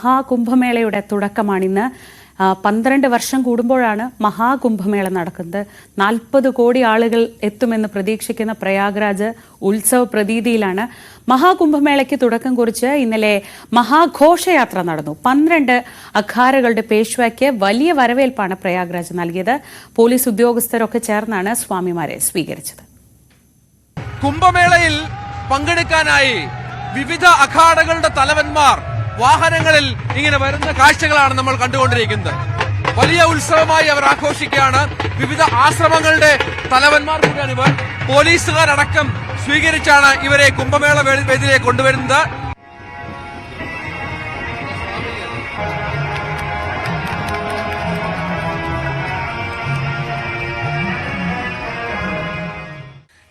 മഹാകുംഭമേളയുടെ തുടക്കമാണിന്ന്. 12 വർഷം കൂടുമ്പോഴാണ് മഹാകുംഭമേള നടക്കുന്നത്. 40 കോടി ആളുകൾ എത്തുമെന്ന് പ്രതീക്ഷിക്കുന്ന പ്രയാഗ്രാജ് ഉത്സവ പ്രതീതിയിലാണ്. മഹാകുംഭമേളയ്ക്ക് തുടക്കം കുറിച്ച് ഇന്നലെ മഹാഘോഷയാത്ര നടന്നു. 12 അഖാരകളുടെ പേഷ്വയ്ക്ക് വലിയ വരവേൽപ്പാണ് പ്രയാഗ്രാജ് നൽകിയത്. പോലീസ് ഉദ്യോഗസ്ഥരൊക്കെ ചേർന്നാണ് സ്വാമിമാരെ സ്വീകരിച്ചത്. കുംഭമേളയിൽ പങ്കെടുക്കാനായി വിവിധ അഖാഡകളുടെ തലവന്മാർ വാഹനങ്ങളിൽ ഇങ്ങനെ വരുന്ന കാഴ്ചകളാണ് നമ്മൾ കണ്ടുകൊണ്ടിരിക്കുന്നത്. വലിയ ഉത്സവമായി അവർ ആഘോഷിക്കുകയാണ്. വിവിധ ആശ്രമങ്ങളുടെ തലവന്മാർ കൂടിയാണ് ഇവർ. പോലീസുകാരടക്കം സ്വീകരിച്ചാണ് ഇവരെ കുംഭമേള വേദിയിലേക്ക് കൊണ്ടുവരുന്നത്.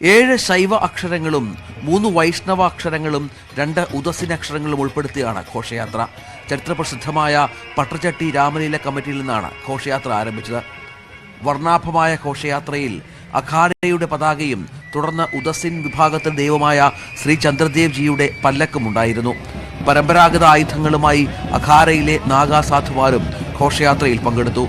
ഏഴ് ശൈവ അക്ഷരങ്ങളും 3 വൈഷ്ണവ അക്ഷരങ്ങളും 2 ഉദസിനക്ഷരങ്ങളും ഉൾപ്പെടുത്തിയാണ് ഘോഷയാത്ര. ചരിത്രപ്രസിദ്ധമായ പട്ടർചട്ടി രാമലീല കമ്മിറ്റിയിൽ നിന്നാണ് ഘോഷയാത്ര ആരംഭിച്ചത്. വർണ്ണാഭമായ ഘോഷയാത്രയിൽ അഖാഡയുടെ പതാകയും തുടർന്ന് ഉദസിൻ വിഭാഗത്തിൽ ദൈവമായ ശ്രീ ചന്ദ്രദേവ് ജിയുടെ പല്ലക്കുമുണ്ടായിരുന്നു. പരമ്പരാഗത ആയുധങ്ങളുമായി അഖാഡയിലെ നാഗാസാധുമാരും ഘോഷയാത്രയിൽ പങ്കെടുത്തു.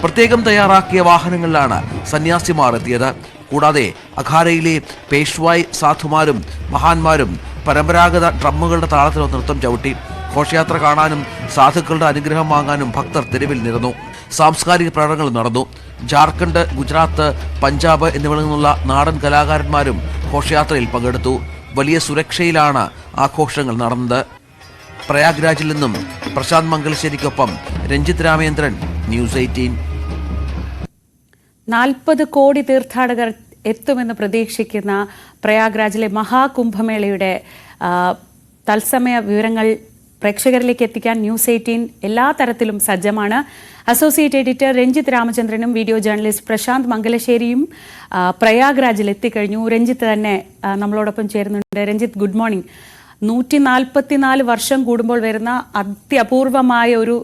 പ്രത്യേകം തയ്യാറാക്കിയ വാഹനങ്ങളിലാണ് സന്യാസിമാർ എത്തിയത്. കൂടാതെ അഖാഡയിലെ പേഷ്വായ് സാധുമാരും മഹാന്മാരും പരമ്പരാഗത ഡ്രമ്മുകളുടെ താളത്തിൽ നൃത്തം ചവിട്ടി. ഘോഷയാത്ര കാണാനും സാധുക്കളുടെ അനുഗ്രഹം വാങ്ങാനും ഭക്തർ തെരുവിൽ നിരന്നു. സാംസ്കാരിക പ്രകടനങ്ങൾ നടന്നു. ജാർഖണ്ഡ്, ഗുജറാത്ത്, പഞ്ചാബ് എന്നിവിടങ്ങളിൽ നിന്നുള്ള നാടൻ കലാകാരന്മാരും ഘോഷയാത്രയിൽ പങ്കെടുത്തു. വലിയ സുരക്ഷയിലാണ് ആഘോഷങ്ങൾ നടന്നത്. പ്രയാഗ്രാജിൽ നിന്നും പ്രശാന്ത് മംഗലശ്ശേരിക്കൊപ്പം രഞ്ജിത്ത് രാമേന്ദ്രൻ, ന്യൂസ് 18. 40 കോടി തീർത്ഥാടകർ എത്തുമെന്ന് പ്രതീക്ഷിക്കുന്ന പ്രയാഗ്രാജിലെ മഹാകുംഭമേളയുടെ തത്സമയ വിവരങ്ങൾ പ്രേക്ഷകരിലേക്ക് എത്തിക്കാൻ ന്യൂസ് 18 എല്ലാ തരത്തിലും സജ്ജമാണ്. അസോസിയേറ്റ് എഡിറ്റർ രഞ്ജിത്ത് രാമചന്ദ്രനും വീഡിയോ ജേർണലിസ്റ്റ് പ്രശാന്ത് മംഗലശ്ശേരിയും പ്രയാഗ്രാജിൽ എത്തിക്കഴിഞ്ഞു. രഞ്ജിത്ത് തന്നെ നമ്മളോടൊപ്പം ചേരുന്നുണ്ട്. Ranjith, good morning. 144 വർഷം കൂടുമ്പോൾ വരുന്ന അത്യപൂർവമായ ഒരു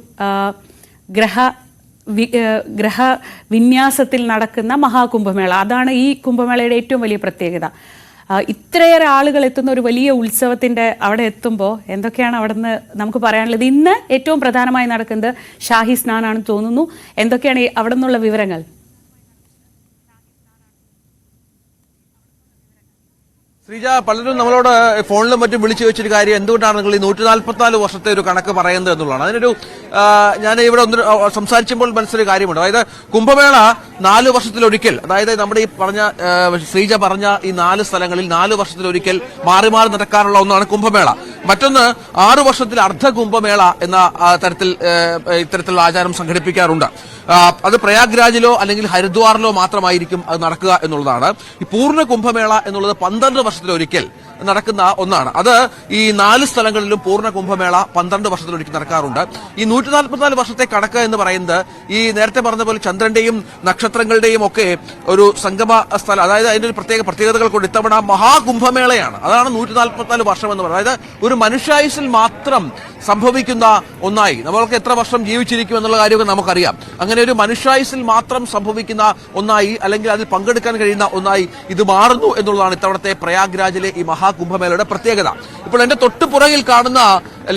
ഗ്രഹ വിന്യാസത്തിൽ നടക്കുന്ന മഹാകുംഭമേള, അതാണ് ഈ കുംഭമേളയുടെ ഏറ്റവും വലിയ പ്രത്യേകത. ഇത്രയേറെ ആളുകൾ എത്തുന്ന ഒരു വലിയ ഉത്സവത്തിന്റെ അവിടെ എത്തുമ്പോൾ എന്തൊക്കെയാണ് അവിടെ നിന്ന് നമുക്ക് പറയാനുള്ളത്? ഇന്ന് ഏറ്റവും പ്രധാനമായി നടക്കുന്നത് ഷാഹി സ്നാനാണെന്ന് തോന്നുന്നു. എന്തൊക്കെയാണ് അവിടെ നിന്നുള്ള വിവരങ്ങൾ? ശ്രീജ, പലരും നമ്മളോട് ഫോണിലും മറ്റും വിളിച്ചു വെച്ചൊരു കാര്യം, എന്തുകൊണ്ടാണ് നിങ്ങൾ ഈ 144 വർഷത്തെ ഒരു കണക്ക് പറയുന്നത് എന്നുള്ളതാണ്. അതിനൊരു ഞാൻ ഇവിടെ സംസാരിക്കുമ്പോൾ മനസ്സിലൊരു കാര്യമുണ്ട്. അതായത് കുംഭമേള 4 വർഷത്തിലൊരിക്കൽ, അതായത് നമ്മുടെ ഈ പറഞ്ഞ ശ്രീജ പറഞ്ഞ ഈ 4 സ്ഥലങ്ങളിൽ 4 വർഷത്തിലൊരിക്കൽ മാറി മാറി നടക്കാനുള്ള ഒന്നാണ് കുംഭമേള. മറ്റൊന്ന് 6 വർഷത്തിൽ അർദ്ധ കുംഭമേള എന്ന തരത്തിൽ ഇത്തരത്തിലുള്ള ആചാരം സംഘടിപ്പിക്കാറുണ്ട്. അത് പ്രയാഗ്രാജിലോ അല്ലെങ്കിൽ ഹരിദ്വാറിലോ മാത്രമായിരിക്കും അത് നടക്കുക എന്നുള്ളതാണ്. ഈ പൂർണ്ണ കുംഭമേള എന്നുള്ളത് 12 വർഷത്തിലൊരിക്കൽ നടക്കുന്ന ഒന്നാണ്. അത് ഈ 4 സ്ഥലങ്ങളിലും പൂർണ്ണ കുംഭമേള 12 വർഷത്തിലൊരിക്കൽ നടക്കാറുണ്ട്. ഈ 144 വർഷത്തെ കണക്ക് എന്ന് പറയുന്നത് ഈ നേരത്തെ പറഞ്ഞ പോലെ ചന്ദ്രന്റെയും നക്ഷത്രങ്ങളുടെയും ഒക്കെ ഒരു സംഗമ സ്ഥലം, അതായത് അതിന്റെ ഒരു പ്രത്യേകതകൾ കൊണ്ട് ഇത്തവണ മഹാകുംഭമേളയാണ്. അതാണ് 144 വർഷം എന്ന് പറയുന്നത്. അതായത് ഒരു മനുഷ്യായുസിൽ മാത്രം സംഭവിക്കുന്ന ഒന്നായി, നമ്മൾക്ക് എത്ര വർഷം ജീവിച്ചിരിക്കും എന്നുള്ള കാര്യമൊക്കെ നമുക്കറിയാം. അങ്ങനെ ഒരു മനുഷ്യായുസിൽ മാത്രം സംഭവിക്കുന്ന ഒന്നായി, അല്ലെങ്കിൽ അതിൽ പങ്കെടുക്കാൻ കഴിയുന്ന ഒന്നായി ഇത് മാറുന്നു എന്നുള്ളതാണ് ഇത്തവണത്തെ പ്രയാഗ്രാജിലെ ഈ മഹാകുംഭമേളയുടെ പ്രത്യേകത. ഇപ്പോൾ എന്റെ തൊട്ടുപുറകിൽ കാണുന്ന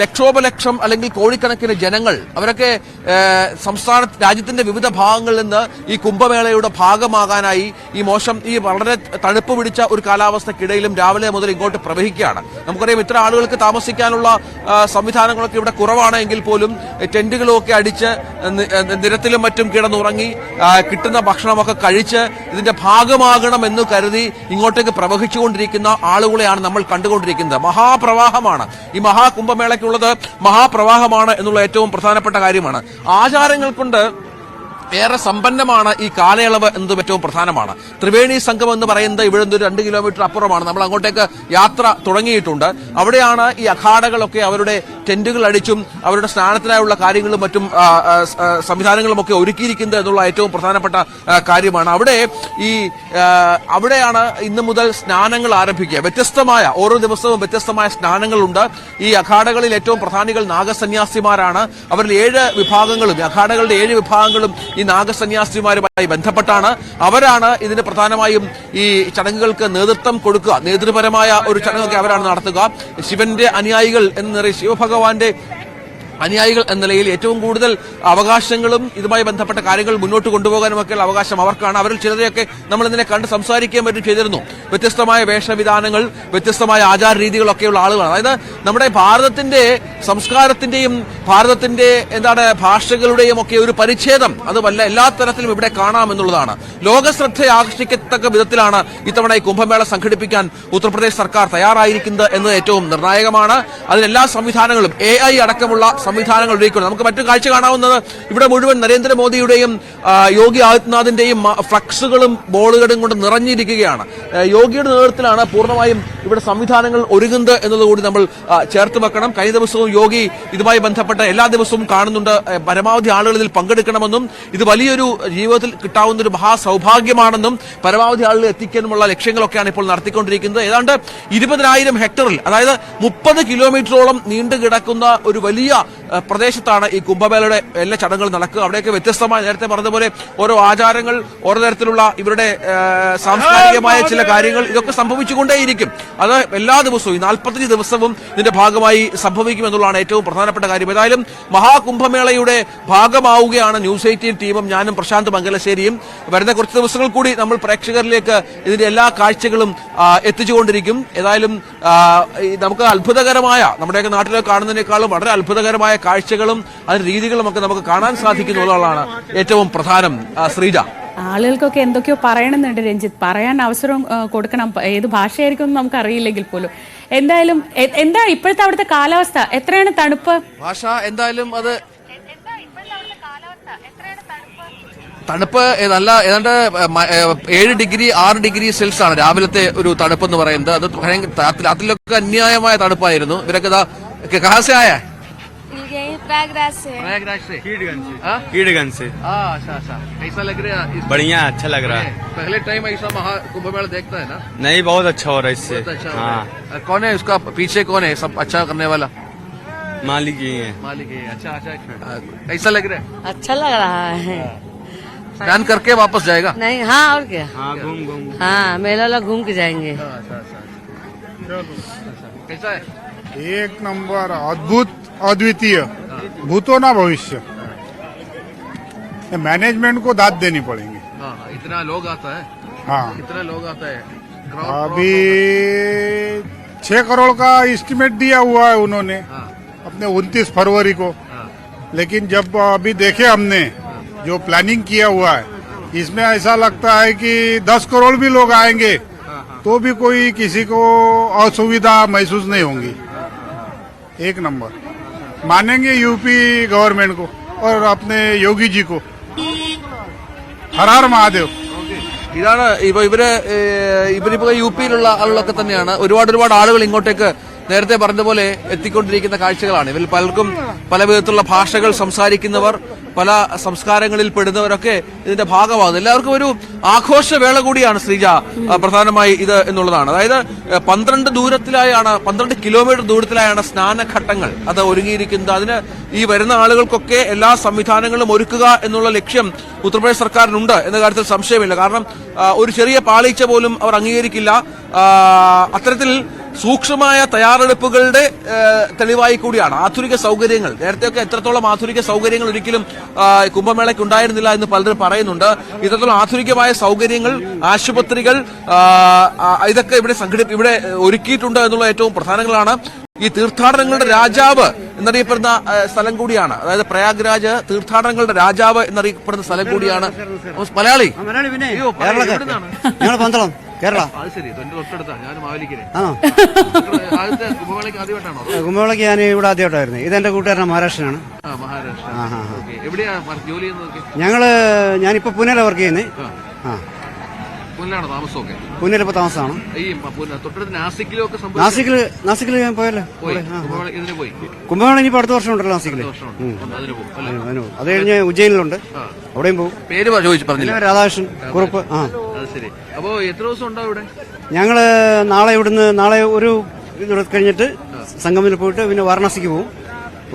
ലക്ഷോപലക്ഷം അല്ലെങ്കിൽ കോടിക്കണക്കിന് ജനങ്ങൾ, അവരൊക്കെ രാജ്യത്തിന്റെ വിവിധ ഭാഗങ്ങളിൽ നിന്ന് ഈ കുംഭമേളയുടെ ഭാഗമാകാനായി ഈ വളരെ തണുപ്പ് പിടിച്ച ഒരു കാലാവസ്ഥക്കിടയിലും രാവിലെ മുതൽ ഇങ്ങോട്ട് പ്രവഹിക്കുകയാണ്. നമുക്കറിയാം, ഇത്ര ആളുകൾക്ക് താമസിക്കാനുള്ള സംവിധാനങ്ങളൊക്കെ ഇവിടെ കുറവാണ് എങ്കിൽ പോലും ടെന്റുകളൊക്കെ അടിച്ച് നിരത്തിലും മറ്റും കിടന്നുറങ്ങി കിട്ടുന്ന ഭക്ഷണമൊക്കെ കഴിച്ച് ഇതിന്റെ ഭാഗമാകണം എന്ന് കരുതി ഇങ്ങോട്ടേക്ക് പ്രവഹിച്ചുകൊണ്ടിരിക്കുന്ന ആളുകളെയാണ് നമ്മൾ കണ്ടുകൊണ്ടിരിക്കുന്നത്. മഹാപ്രവാഹമാണ് ഈ മഹാകുംഭമേളയ്ക്കുള്ളത്. മഹാപ്രവാഹമാണ് എന്നുള്ള ഏറ്റവും പ്രധാനപ്പെട്ട കാര്യമാണ്. ആചാരങ്ങൾ കൊണ്ട് ഏറെ സമ്പന്നമാണ് ഈ കാലയളവ് എന്നതും ഏറ്റവും പ്രധാനമാണ്. ത്രിവേണി സംഗമം എന്ന് പറയുന്നത് ഇവിടെ നിന്ന് 2 കിലോമീറ്റർ അപ്പുറമാണ്. നമ്മൾ അങ്ങോട്ടേക്ക് യാത്ര തുടങ്ങിയിട്ടുണ്ട്. അവിടെയാണ് ഈ അഖാഡകളൊക്കെ അവരുടെ ടെന്റുകൾ അടിച്ചും അവരുടെ സ്നാനത്തിനായുള്ള കാര്യങ്ങളും മറ്റും സംവിധാനങ്ങളും ഒക്കെ ഒരുക്കിയിരിക്കുന്നത് എന്നുള്ള ഏറ്റവും പ്രധാനപ്പെട്ട കാര്യമാണ്. അവിടെയാണ് ഇന്ന് മുതൽ സ്നാനങ്ങൾ ആരംഭിക്കുക. വ്യത്യസ്തമായ ഓരോ ദിവസവും വ്യത്യസ്തമായ സ്നാനങ്ങളുണ്ട്. ഈ അഖാഡകളിൽ ഏറ്റവും പ്രധാനികൾ നാഗസന്യാസിമാരാണ്. അവരിൽ 7 വിഭാഗങ്ങളും, അഖാഡകളുടെ 7 വിഭാഗങ്ങളും ഈ നാഗസന്യാസിമാരുമായി ബന്ധപ്പെട്ടാണ്. അവരാണ് ഇതിന് പ്രധാനമായും ഈ ചടങ്ങുകൾക്ക് നേതൃത്വം കൊടുക്കുക. നേതൃപരമായ ഒരു ചടങ്ങൊക്കെ അവരാണ് നടത്തുക. ശിവന്റെ അനുയായികൾ എന്ന ശിവഭഗവാന്റെ അനുയായികൾ എന്ന നിലയിൽ ഏറ്റവും കൂടുതൽ അവകാശങ്ങളും ഇതുമായി ബന്ധപ്പെട്ട കാര്യങ്ങൾ മുന്നോട്ട് കൊണ്ടുപോകാനുമൊക്കെയുള്ള അവകാശം അവർക്കാണ്. അവരിൽ ചിലരെയൊക്കെ നമ്മൾ ഇതിനെ കണ്ട് സംസാരിക്കുകയും മറ്റും ചെയ്തിരുന്നു. വ്യത്യസ്തമായ വേഷവിധാനങ്ങൾ, വ്യത്യസ്തമായ ആചാര രീതികളൊക്കെയുള്ള ആളുകളാണ്. അതായത് നമ്മുടെ ഭാരതത്തിന്റെ സംസ്കാരത്തിന്റെയും ഭാരതത്തിന്റെ ഭാഷകളുടെയും ഒക്കെ ഒരു പരിച്ഛേദം അത് എല്ലാ തരത്തിലും ഇവിടെ കാണാമെന്നുള്ളതാണ്. ലോകശ്രദ്ധ ആകർഷിക്കത്തക്ക വിധത്തിലാണ് ഇത്തവണ ഈ കുംഭമേള സംഘടിപ്പിക്കാൻ ഉത്തർപ്രദേശ് സർക്കാർ തയ്യാറായിരിക്കുന്നത് എന്നത് ഏറ്റവും നിർണായകമാണ്. അതിനെല്ലാ സംവിധാനങ്ങളും AI അടക്കമുള്ള സംവിധാനങ്ങൾ ഒരുക്കിയിട്ടുണ്ട്. നമുക്ക് മറ്റു കാഴ്ച കാണാവുന്നത് ഇവിടെ മുഴുവൻ നരേന്ദ്രമോദിയുടെയും യോഗി ആദിത്യനാഥിന്റെയും ഫ്ലക്സുകളും ബോർഡുകളും കൊണ്ട് നിറഞ്ഞിരിക്കുകയാണ്. യോഗിയുടെ നേതൃത്വത്തിലാണ് പൂർണ്ണമായും ഇവിടെ സംവിധാനങ്ങൾ ഒരുങ്ങുന്നത് എന്നുകൂടി നമ്മൾ ചേർത്ത് വെക്കണം. കഴിഞ്ഞ ദിവസവും യോഗി ഇതുമായി ബന്ധപ്പെട്ട എല്ലാ ദിവസവും കാണുന്നുണ്ട്. പരമാവധി ആളുകൾ ഇതിൽ പങ്കെടുക്കണമെന്നും ഇത് വലിയൊരു ജീവിതത്തിൽ കിട്ടാവുന്ന ഒരു മഹാസൗഭാഗ്യമാണെന്നും പരമാവധി ആളുകൾ എത്തിക്കാനുമുള്ള ലക്ഷ്യങ്ങളൊക്കെയാണ് ഇപ്പോൾ നടത്തിക്കൊണ്ടിരിക്കുന്നത്. ഏതാണ്ട് 20,000 ഹെക്ടറിൽ, അതായത് 30 കിലോമീറ്ററോളം നീണ്ടു കിടക്കുന്ന ഒരു വലിയ പ്രദേശത്താണ് ഈ കുംഭമേളയുടെ എല്ലാ ചടങ്ങുകൾ നടക്കുക. അവിടെയൊക്കെ വ്യത്യസ്തമായ, നേരത്തെ പറഞ്ഞതുപോലെ ഓരോ ആചാരങ്ങൾ, ഓരോ തരത്തിലുള്ള ഇവരുടെ സാംസ്കാരികമായ ചില കാര്യങ്ങൾ ഇതൊക്കെ സംഭവിച്ചുകൊണ്ടേയിരിക്കും. അത് എല്ലാ ദിവസവും, ഈ 45 ദിവസവും ഇതിന്റെ ഭാഗമായി സംഭവിക്കുമെന്നുള്ളതാണ് ഏറ്റവും പ്രധാനപ്പെട്ട കാര്യം. ഏതായാലും മഹാകുംഭമേളയുടെ ഭാഗമാവുകയാണ് ന്യൂസ് 18 ടീമും ഞാനും പ്രശാന്ത് മംഗലശ്ശേരിയും. വരുന്ന കുറച്ച് ദിവസങ്ങൾ കൂടി നമ്മൾ പ്രേക്ഷകരിലേക്ക് ഇതിന്റെ എല്ലാ കാഴ്ചകളും എത്തിച്ചുകൊണ്ടിരിക്കും. ഏതായാലും നമുക്ക് അത്ഭുതകരമായ, നമ്മുടെയൊക്കെ നാട്ടിലൊക്കെ കാണുന്നതിനേക്കാളും വളരെ അത്ഭുതകരമായ കാഴ്ചകളും അതിന്റെ രീതികളും ഒക്കെ നമുക്ക് കാണാൻ സാധിക്കുന്നുള്ളതാണ് ഏറ്റവും പ്രധാനം. ശ്രീജ, ആളുകൾക്കൊക്കെ എന്തൊക്കെയോ പറയണമെന്നുണ്ട് രഞ്ജിത്ത്, പറയാൻ അവസരം കൊടുക്കണം. ഏത് ഭാഷയായിരിക്കും എന്ന് നമുക്ക് അറിയില്ലെങ്കിൽ പോലും. എന്തായാലും എന്താ ഇപ്പോഴത്തെ അവിടുത്തെ കാലാവസ്ഥ? എത്രയാണ് തണുപ്പ്? ഭാഷ എന്തായാലും അത് തണുപ്പ് നല്ല ഏതാണ്ട് 7 ഡിഗ്രി 6 ഡിഗ്രി സെൽഷ്യസ് ആണ് രാവിലത്തെ ഒരു തണുപ്പ് എന്ന് പറയുന്നത്. അത് അതിലൊക്കെ അന്യായമായ തണുപ്പായിരുന്നു. ഇവരൊക്കെ കഹാസയായ प्रयागराज से। प्रयागराज से, कीड़गंज से। अच्छा। कैसा लग रहा है? बढ़िया, अच्छा लग रहा है। पहले टाइम ऐसा महाकुंभ मेला देखता है ना? नहीं, बहुत अच्छा हो रहा है इससे। अच्छा हाँ, कौन है उसका पीछे, कौन है सब अच्छा करने वाला? मालिक ही है। मालिक है। अच्छा। कैसा लग रहा है? अच्छा लग रहा है। स्नान करके वापस जाएगा? नहीं, हाँ और क्या। हाँ, घूम हाँ, मेला वाला घूम के जाएंगे। कैसा है? एक नंबर, अद्भुत, अद्वितीय, भूतो ना भविष्य। मैनेजमेंट को दाद देनी पड़ेगी। इतना लोग आता है? हाँ, कितना लोग आता है? अभी 6 करोड़ का एस्टिमेट दिया हुआ है उन्होंने अपने 29 फरवरी को। लेकिन जब अभी देखे हमने जो प्लानिंग किया हुआ है, इसमें ऐसा लगता है कि 10 करोड़ भी लोग आएंगे तो भी कोई किसी को असुविधा महसूस नहीं होगी। एक नंबर मानेंगे यूपी गवर्नमेंट को और अपने योगी जी को। हर हर महादेव। ഇതാണ് ഇവരിപ്പോ യുപിയിലുള്ള ആളുകളൊക്കെ തന്നെയാണ്. ഒരുപാട് ആളുകൾ ഇങ്ങോട്ടേക്ക് നേരത്തെ പറഞ്ഞതുപോലെ എത്തിക്കൊണ്ടിരിക്കുന്ന കാഴ്ചകളാണ്. ഇവരിൽ പലർക്കും പല വിധത്തിലുള്ള ഭാഷകൾ സംസാരിക്കുന്നവർ, പല സംസ്കാരങ്ങളിൽ പെടുന്നവരൊക്കെ ഇതിന്റെ ഭാഗമാകുന്നു. എല്ലാവർക്കും ഒരു ആഘോഷവേള കൂടിയാണ് ശ്രീജ പ്രധാനമായി ഇത് എന്നുള്ളതാണ്. അതായത് 12 കിലോമീറ്റർ ദൂരത്തിലായാണ് സ്നാനഘട്ടങ്ങൾ അത് ഒരുങ്ങിയിരിക്കുന്നത്. അതിന് ഈ വരുന്ന ആളുകൾക്കൊക്കെ എല്ലാ സംവിധാനങ്ങളും ഒരുക്കുക എന്നുള്ള ലക്ഷ്യം ഉത്തർപ്രദേശ് സർക്കാരിനുണ്ട് എന്ന കാര്യത്തിൽ സംശയമില്ല. കാരണം ഒരു ചെറിയ പാളിച്ച പോലും അവർ അംഗീകരിക്കില്ല. അത്തരത്തിൽ സൂക്ഷ്മമായ തയ്യാറെടുപ്പുകളുടെ തെളിവായി കൂടിയാണ് ആധുനിക സൗകര്യങ്ങൾ. നേരത്തെയൊക്കെ എത്രത്തോളം ആധുനിക സൗകര്യങ്ങൾ ഒരിക്കലും കുംഭമേളയ്ക്ക് ഉണ്ടായിരുന്നില്ല എന്ന് പലരും പറയുന്നുണ്ട്. ഇത്തരത്തിലുള്ള ആധുനികമായ സൗകര്യങ്ങൾ, ആശുപത്രികൾ ഇതൊക്കെ ഇവിടെ ഒരുക്കിയിട്ടുണ്ട് എന്നുള്ള ഏറ്റവും പ്രധാനങ്ങളാണ്. ഈ തീർത്ഥാടനങ്ങളുടെ രാജാവ് എന്നറിയപ്പെടുന്ന സ്ഥലം കൂടിയാണ്. അതായത് പ്രയാഗ്രാജ് തീർത്ഥാടനങ്ങളുടെ രാജാവ് എന്നറിയപ്പെടുന്ന സ്ഥലം കൂടിയാണ്. മലയാളി? കേരള. അത് ശരി, എന്റെ തൊട്ടടുത്താണ്. ഞാൻ മാവേലിക്കരെ. കുംഭമേളയ്ക്ക് ആദ്യമായിട്ടാണോ? കുംഭമേളയ്ക്ക് ഞാൻ ഇവിടെ ആദ്യമായിട്ടായിരുന്നു. ഇതെന്റെ കൂട്ടുകാരനാണ്, മഹാരാഷ്ട്രനാണ്. മഹാരാഷ്ട്ര. എവിടെയാ ജോലി ചെയ്യുന്നത്? ഞാനിപ്പോ പൂനെയിലാണ് വർക്ക് ചെയ്യുന്നത്. പൂനെയിലാണോ താമസമൊക്കെ? പൂനെയിലിപ്പോ താമസമാണ്. ഈ തൊട്ടടുത്ത് നാസിക്കിലൊക്കെ നാസിക്കിൽ ഞാൻ പോയല്ലോ. ഇതിന് പോയി. കുംഭമേള ഇനിയിപ്പോ അടുത്ത വർഷം ഉണ്ടല്ലോ നാസിക്കില്. അത് കഴിഞ്ഞ് ഉജ്ജയിനിലുണ്ട്, അവിടെയും പോകും. പേര് പറഞ്ഞില്ല. രാധാകൃഷ്ണൻ കുറുപ്പ്. ശരി. അപ്പോ എത്ര ദിവസം ഉണ്ടാവും ഇവിടെ? നാളെ ഒരു ഇത് കഴിഞ്ഞിട്ട് സംഗമിൽ പോയിട്ട് പിന്നെ വാരണാസിക്ക് പോകും.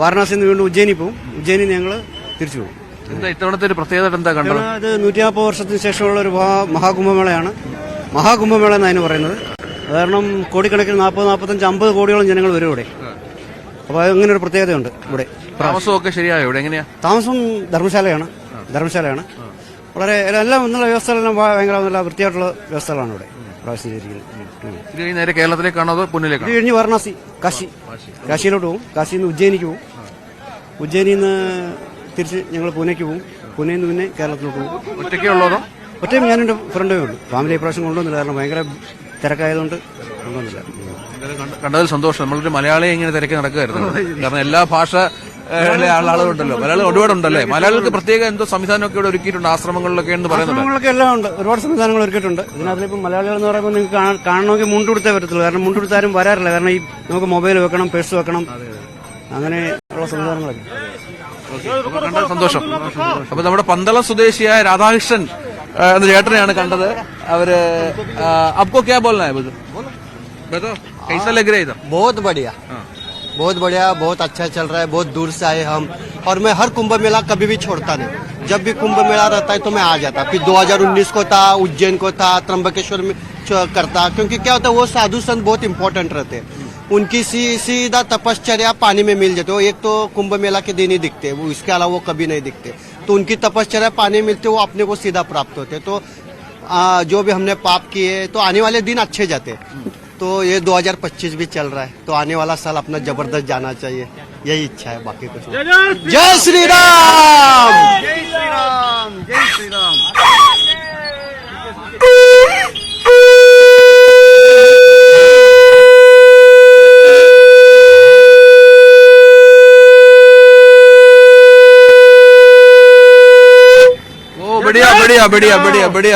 വാരണാസിയിൽ നിന്ന് വീണ്ടും ഉജ്ജയിനി പോകും. ഉജ്ജയിനി ഞങ്ങൾ തിരിച്ചു പോകും. എന്താ ഇത്തവണത്തെ ഒരു പ്രത്യേകത എന്താ കണ്ടത്? ഇത് 140 വർഷത്തിന് ശേഷമുള്ള ഒരു മഹാകുംഭമേളയാണ്. മഹാകുംഭമേള എന്നാണ് പറയുന്നത്. കാരണം കോടിക്കണക്കിന് 40, 45, 50 കോടിയോളം ജനങ്ങൾ വരും ഇവിടെ. അപ്പോൾ അങ്ങനെ ഒരു പ്രത്യേകതയുണ്ട് ഇവിടെ. താമസമൊക്കെ ശരിയായോ ഇവിടെ എങ്ങനെയാ? താമസം ധർമ്മശാലയാണ്. വളരെ എല്ലാം എന്നുള്ള വ്യവസ്ഥകളെല്ലാം ഭയങ്കര നല്ല വൃത്തിയായിട്ടുള്ള വ്യവസ്ഥകളാണ് ഇവിടെ പ്രാവശ്യം ചെയ്തിരിക്കുന്നത്. ഇത് കഴിഞ്ഞ് നേരെ കേരളത്തിലേക്കാണോ അതോ ഇത് പുണ്യയിലേക്കാണോ? കഴിഞ്ഞ് വാരണാസി, കാശിയിലോട്ട് പോകും. കാശിയിൽ നിന്ന് ഉജ്ജയിനിക്ക് പോകും. ഉജ്ജയിനിയിൽ നിന്ന് തിരിച്ച് ഞങ്ങൾ പൂനെക്ക് പോകും. പൂനെയിൽ നിന്ന് പിന്നെ കേരളത്തിലോട്ട് പോകും. ഒറ്റയ്ക്കേ ഉള്ളതോ? ഒറ്റയും ഞാനും എൻ്റെ ഫ്രണ്ടേ ഉള്ളൂ. ഫാമിലി ഇപ്രാവശ്യം കൊണ്ടുവന്നില്ല, കാരണം ഭയങ്കര തിരക്കായതുകൊണ്ട് കൊണ്ടുവന്നില്ല. കണ്ടതിൽ സന്തോഷം. നമ്മളൊരു മലയാളിയെ ഇങ്ങനെ തിരക്കി നടക്കുമായിരുന്നു. കാരണം എല്ലാ ഭാഷ ആളുകളുണ്ടല്ലോ, മലയാളം ഒരുപാടുണ്ടല്ലേ. മലയാളികൾക്ക് പ്രത്യേക എന്തോ സംവിധാനമൊക്കെ ഇവിടെ ഒരുക്കിയിട്ടുണ്ട്, ആശ്രമങ്ങളിലൊക്കെ എന്ന് പറയുന്നുണ്ട്. ആശ്രമങ്ങളൊക്കെ എല്ലാം ഉണ്ട്, ഒരുപാട് സംവിധാനങ്ങൾ ഒരുക്കിയിട്ടുണ്ട്. ഇതിനകത്തിലിപ്പം മലയാളികൾ എന്ന് പറയുമ്പോൾ നിങ്ങൾക്ക് കാണണമെങ്കിൽ മുണ്ടുകൊടുത്തേ പറ്റത്തുള്ളൂ. കാരണം മുണ്ടുകൊടുത്താരും വരാറില്ല. കാരണം ഈ നമുക്ക് മൊബൈൽ വെക്കണം, പേഴ്സ് വെക്കണം, അങ്ങനെ ഉള്ള സംവിധാനങ്ങളൊക്കെ. കണ്ടത് സന്തോഷം. അപ്പൊ നമ്മുടെ പന്തളം സ്വദേശിയായ രാധാകൃഷ്ണൻ എന്ന ചേട്ടനെയാണ് കണ്ടത്. അവര് അബ്കോ ക്യാ ബോൾനാ ഹൈ ബതോ कैसा लग रहा है इधर? बहुत बढ़िया, बहुत अच्छा चल रहा है. बहुत दूर से आए हम, और मैं हर कुंभ मेला कभी भी छोड़ता नहीं. जब भी कुंभ मेला रहता है तो मैं आ जाता. फिर 2019 को था, उज्जैन को था, त्र्यंबकेश्वर में करता. क्योंकि क्या होता है, वो साधु संत बहुत इंपॉर्टेंट रहते हैं. उनकी सीधा तपश्चर्या पानी में मिल जाते. वो एक तो कुंभ मेला के दिन ही दिखते हैं, वो इसके अलावा वो कभी नहीं दिखते. तो उनकी तपश्चर्या पानी में मिलते, वो अपने को सीधा प्राप्त होते. तो जो भी हमने पाप किए तो आने वाले दिन अच्छे जाते. तो ये 2025 भी चल रहा है, तो आने वाला साल अपना जबरदस्त जाना चाहिए, यही इच्छा है, बाकी कुछ नहीं. जय श्री राम, जय श्री राम, जय श्री राम.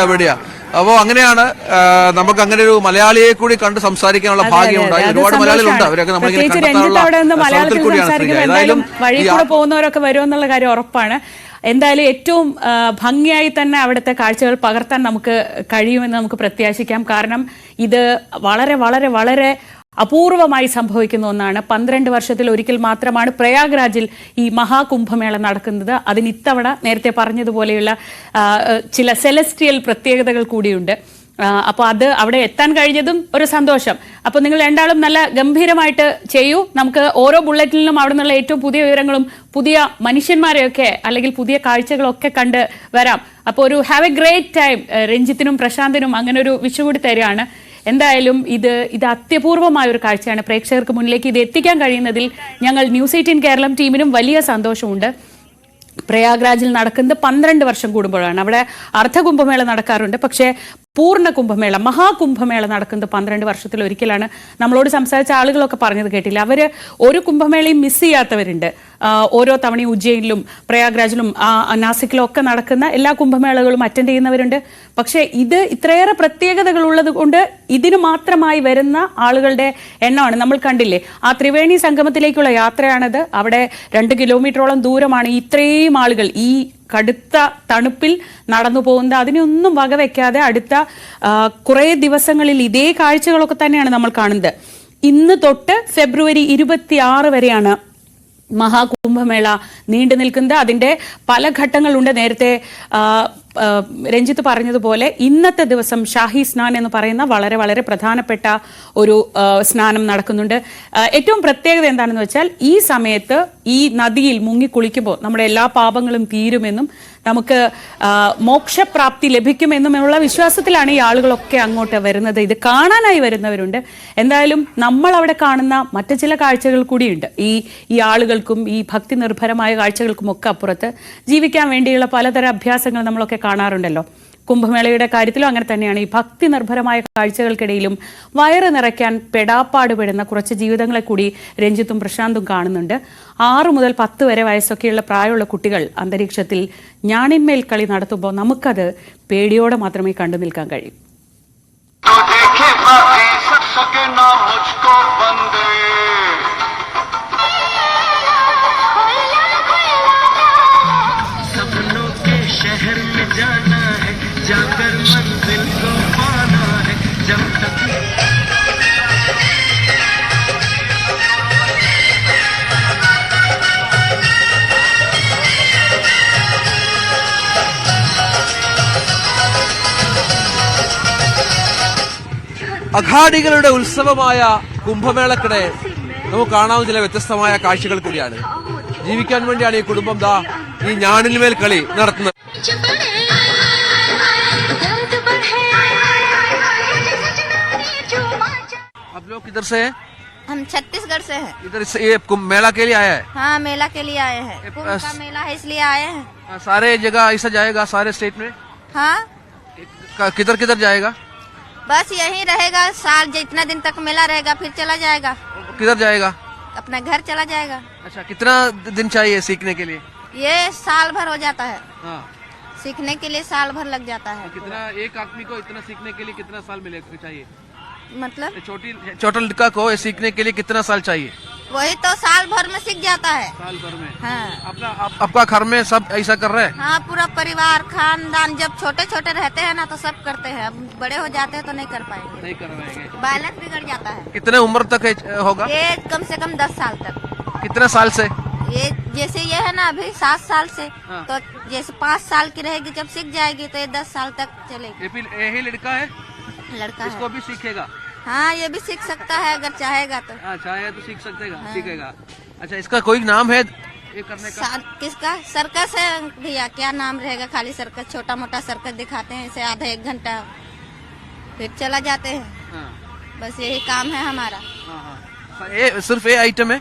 ബടിയ. അപ്പോ അങ്ങനെയാണ് നമുക്ക് അങ്ങനെ ഒരു മലയാളിയെ കൂടി കണ്ട് സംസാരിക്കാനുള്ള ഭാഗ്യമുണ്ടായി. ഒരുപാട് മലയാളികളുണ്ട്, അവരൊക്കെ നമ്മളിങ്ങനെ എന്തായാലും വഴി കൂടെ പോകുന്നവരൊക്കെ വരുമെന്നുള്ള കാര്യം ഉറപ്പാണ്. എന്തായാലും ഏറ്റവും ഭംഗിയായി തന്നെ അവിടുത്തെ കാഴ്ചകൾ പകർത്താൻ നമുക്ക് കഴിയുമെന്ന് നമുക്ക് പ്രത്യാശിക്കാം. കാരണം ഇത് വളരെ വളരെ വളരെ അപൂർവമായി സംഭവിക്കുന്ന ഒന്നാണ്. 12 വർഷത്തിൽ ഒരിക്കൽ മാത്രമാണ് പ്രയാഗ്രാജിൽ ഈ മഹാകുംഭമേള നടക്കുന്നത്. അതിന് ഇത്തവണ നേരത്തെ പറഞ്ഞതുപോലെയുള്ള ചില സെലസ്റ്റിയൽ പ്രത്യേകതകൾ കൂടിയുണ്ട്. അപ്പോൾ അത് അവിടെ എത്താൻ കഴിഞ്ഞതും ഒരു സന്തോഷം. അപ്പോൾ നിങ്ങൾ രണ്ടാളും നല്ല ഗംഭീരമായിട്ട് ചെയ്യൂ. നമുക്ക് ഓരോ ബുള്ളറ്റിനും അവിടെ നിന്നുള്ള ഏറ്റവും പുതിയ വിവരങ്ങളും പുതിയ മനുഷ്യന്മാരെയൊക്കെ അല്ലെങ്കിൽ പുതിയ കാഴ്ചകളൊക്കെ കണ്ട് വരാം. അപ്പോൾ ഒരു ഹാവ് എ ഗ്രേറ്റ് ടൈം. രഞ്ജിത്തിനും പ്രശാന്തിനും അങ്ങനെ ഒരു വിഷു കൂടി തരികയാണ്. എന്തായാലും ഇത് അത്യപൂർവമായ ഒരു കാഴ്ചയാണ്. പ്രേക്ഷകർക്ക് മുന്നിലേക്ക് ഇത് എത്തിക്കാൻ കഴിയുന്നതിൽ ഞങ്ങൾ ന്യൂസ് 18 കേരളം ടീമിനും വലിയ സന്തോഷമുണ്ട്. പ്രയാഗ്രാജിൽ നടക്കുന്നത് 12 വർഷം കൂടുമ്പോഴാണ്. അവിടെ അർദ്ധകുംഭമേള നടക്കാറുണ്ട്, പക്ഷേ പൂർണ്ണ കുംഭമേള മഹാകുംഭമേള നടക്കുന്നത് 12 വർഷത്തിൽ ഒരിക്കലാണ്. നമ്മളോട് സംസാരിച്ച ആളുകളൊക്കെ പറഞ്ഞത് കേട്ടില്ല, അവര് ഒരു കുംഭമേളയും മിസ് ചെയ്യാത്തവരുണ്ട്. ഓരോ തവണയും ഉജ്ജയിനിലും പ്രയാഗ്രാജിലും നാസിക്കിലും ഒക്കെ നടക്കുന്ന എല്ലാ കുംഭമേളകളും അറ്റൻഡ് ചെയ്യുന്നവരുണ്ട്. പക്ഷേ ഇത് ഇത്രയേറെ പ്രത്യേകതകൾ ഉള്ളത് കൊണ്ട് ഇതിന് മാത്രമായി വരുന്ന ആളുകളുടെ എണ്ണമാണ് നമ്മൾ കണ്ടില്ലേ. ആ ത്രിവേണി സംഗമത്തിലേക്കുള്ള യാത്രയാണത്. അവിടെ 2 കിലോമീറ്ററോളം ദൂരമാണ് ഇത്രയും ആളുകൾ ഈ കടുത്ത തണുപ്പിൽ നടന്നു പോകുന്നത്. അതിനൊന്നും വകവെക്കാതെ അടുത്ത കുറേ ദിവസങ്ങളിൽ ഇതേ കാഴ്ചകളൊക്കെ തന്നെയാണ് നമ്മൾ കാണുന്നത്. ഇന്ന് തൊട്ട് ഫെബ്രുവരി 26 വരെയാണ് മഹാകുംഭമേള നീണ്ടു നിൽക്കുന്നത്. അതിന്റെ പല ഘട്ടങ്ങളുണ്ട്. നേരത്തെ രഞ്ജിത്ത് പറഞ്ഞതുപോലെ ഇന്നത്തെ ദിവസം ഷാഹി സ്നാൻ എന്ന് പറയുന്ന വളരെ വളരെ പ്രധാനപ്പെട്ട ഒരു സ്നാനം നടക്കുന്നുണ്ട്. ഏറ്റവും പ്രത്യേകത എന്താണെന്ന് വെച്ചാൽ ഈ സമയത്ത് ഈ നദിയിൽ മുങ്ങിക്കുളിക്കുമ്പോൾ നമ്മുടെ എല്ലാ പാപങ്ങളും തീരുമെന്നും നമുക്ക് മോക്ഷപ്രാപ്തി ലഭിക്കുമെന്നുമുള്ള വിശ്വാസത്തിലാണ് ഈ ആളുകളൊക്കെ അങ്ങോട്ട് വരുന്നത്. ഇത് കാണാനായി വരുന്നവരുണ്ട്. എന്തായാലും നമ്മൾ അവിടെ കാണുന്ന മറ്റു ചില കാഴ്ചകൾ കൂടിയുണ്ട്. ഈ ആളുകൾക്കും ഈ ഭക്തി നിർഭരമായ കാഴ്ചകൾക്കും ഒക്കെ അപ്പുറത്ത് ജീവിക്കാൻ വേണ്ടിയുള്ള പലതരം അഭ്യാസങ്ങൾ നമ്മളൊക്കെ കാണാറുണ്ടല്ലോ. കുംഭമേളയുടെ കാര്യത്തിലും അങ്ങനെ തന്നെയാണ്. ഈ ഭക്തി നിർഭരമായ കാഴ്ചകൾക്കിടയിലും വയറ് നിറയ്ക്കാൻ പെടാപ്പാടുപെടുന്ന കുറച്ച് ജീവിതങ്ങളെ കൂടി രഞ്ജിത്തും പ്രശാന്തും കാണുന്നുണ്ട്. 6 മുതൽ 10 വരെ വയസ്സൊക്കെയുള്ള പ്രായമുള്ള കുട്ടികൾ അന്തരീക്ഷത്തിൽ ഞാണിന്മേൽ കളി നടത്തുമ്പോൾ നമുക്കത് പേടിയോടെ മാത്രമേ കണ്ടു നിൽക്കാൻ കഴിയൂ. അഘാടികളുടെ ഉത്സവമായ കുംഭമേളക്കിടെ നമുക്ക് കാണാവുന്ന ചില വ്യത്യസ്തമായ കാഴ്ചകൾ കൂടിയാണ്. ജീവിക്കാൻ വേണ്ടിയാണ് ഈ കുടുംബം ദാ ഈ ഞാണിന്മേൽ കളി നടത്തുന്നത്. आप लोग किधर से हैं? हम छत्तीसगढ़ से हैं। इधर से ये मेला के लिए आया है? हाँ, मेला के लिए आए हैं। कुंभ का मेला है इसलिए आए हैं। सारे जगह ऐसा जाएगा, सारे स्टेट में हाँ, किधर किधर जाएगा? बस यहीं रहेगा साल, जितना दिन तक मेला रहेगा फिर चला जाएगा, किधर जाएगा? अपना घर चला जाएगा। अच्छा, कितना दिन चाहिए सीखने के लिए? ये साल भर हो जाता है, हाँ, सीखने के लिए साल भर लग जाता है। कितना एक आदमी को इतना सीखने के लिए कितना साल मिलेगा चाहिए? मतलब छोटा लड़का को ये सीखने के लिए कितना साल चाहिए? वही तो साल भर में सीख जाता है। साल भर में? हाँ, आपका घर में सब ऐसा कर रहे हैं? हाँ, पूरा परिवार खानदान, जब छोटे छोटे रहते हैं ना तो सब करते हैं, अब बड़े हो जाते हैं तो नहीं कर पाएंगे, नहीं करवाएंगे। बैलेंस बिगड़ जाता है। कितने उम्र तक होगा? ये कम से कम 10 साल तक। कितने साल से? ये जैसे ये है ना अभी 7 साल से, हाँ। तो जैसे 5 साल की रहेगी, जब सीख जाएगी तो ये 10 साल तक चलेगी। यही लड़का है, लड़का इसको है। भी सीखेगा? हाँ, ये भी सीख सकता है अगर चाहेगा तो। चाहे तो सीख सकतेगा, सीखेगा। अच्छा, इसका कोई नाम है ये करने का? किसका? सर्कस है भैया, क्या नाम रहेगा? खाली सर्कस, छोटा मोटा सर्कस दिखाते हैं, इसे आधा 1 घंटा फिर चला जाते हैं। हाँ, बस यही काम है हमारा। हाँ। ये सिर्फ ये आइटम है,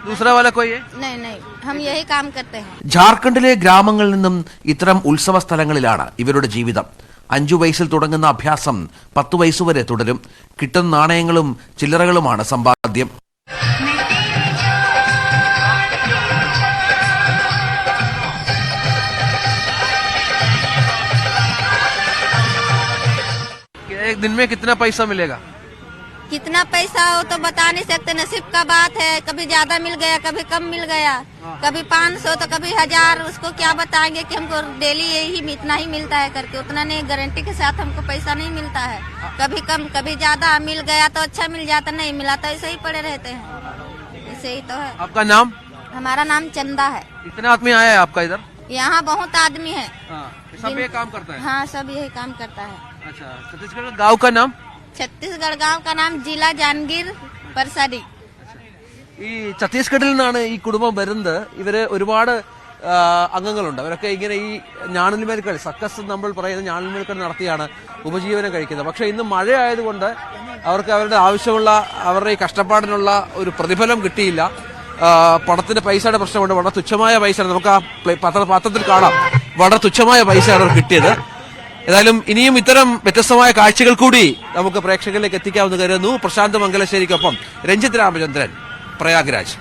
दूसरा वाला कोई है? नहीं नहीं, हम यही काम करते हैं। ജാർഖണ്ഡിലെ ഗ്രാമങ്ങളിൽ നിന്നും ഇത്തരം ഉത്സവ സ്ഥലങ്ങളിലാണ് ഇവരുടെ ജീവിതം. 5 വയസ്സിൽ തുടങ്ങുന്ന അഭ്യാസം 10 വയസ്സുവരെ തുടരും. കിട്ടുന്ന നാണയങ്ങളും ചില്ലറകളുമാണ് സമ്പാദ്യം. एक दिन में कितना पैसा मिलेगा? कितना पैसा हो तो बता नहीं सकते, नसीब का बात है। कभी ज्यादा मिल गया, कभी कम मिल गया, कभी 500 तो कभी 1000। उसको क्या बताएंगे कि हमको डेली यही इतना ही मिलता है करके, उतना नहीं, गारंटी के साथ हमको पैसा नहीं मिलता है। कभी कम कभी ज्यादा, मिल गया तो अच्छा मिल जाता, नहीं मिला तो ऐसे ही पड़े रहते हैं। ऐसे ही तो है। आपका नाम? हमारा नाम चंदा है। इतना आदमी आया है आपका इधर? यहाँ बहुत आदमी है। सब ये काम करता है? हाँ, सब यही काम करता है। अच्छा, छत्तीसगढ़ गांव का नाम? छत्तीसगढ़ गांव का नाम जिला जांजगीर परसाडी। ഈ ഛത്തീസ്ഗഡിൽ നിന്നാണ് ഈ കുടുംബം വരുന്നത്. ഇവര് ഒരുപാട് അംഗങ്ങളുണ്ട്. അവരൊക്കെ ഇങ്ങനെ ഈ ഞാണിന്മേൽ കളി, സർക്കസ് നമ്മൾ പറയുന്ന ഞാണിന്മേൽ കളി നടത്തിയാണ് ഉപജീവനം കഴിക്കുന്നത്. പക്ഷെ ഇന്ന് മഴ ആയതുകൊണ്ട് അവർക്ക് അവരുടെ ആവശ്യമുള്ള, അവരുടെ ഈ കഷ്ടപ്പാടിനുള്ള ഒരു പ്രതിഫലം കിട്ടിയില്ല. പണത്തിന്റെ പൈസയുടെ പ്രശ്നമുണ്ട്. വളരെ തുച്ഛമായ പൈസയാണ്, നമുക്ക് ആ പത്രത്തിൽ കാണാം, വളരെ തുച്ഛമായ പൈസയാണ് അവർക്ക് കിട്ടിയത്. ഏതായാലും ഇനിയും ഇത്തരം വ്യത്യസ്തമായ കാഴ്ചകൾ കൂടി നമുക്ക് പ്രേക്ഷകരിലേക്ക് എത്തിക്കാമെന്ന് കരുതുന്നു. പ്രശാന്ത് മംഗലശ്ശേരിക്കൊപ്പം രഞ്ജിത്ത് രാമചന്ദ്രൻ, പ്രയാഗ്രാജ്.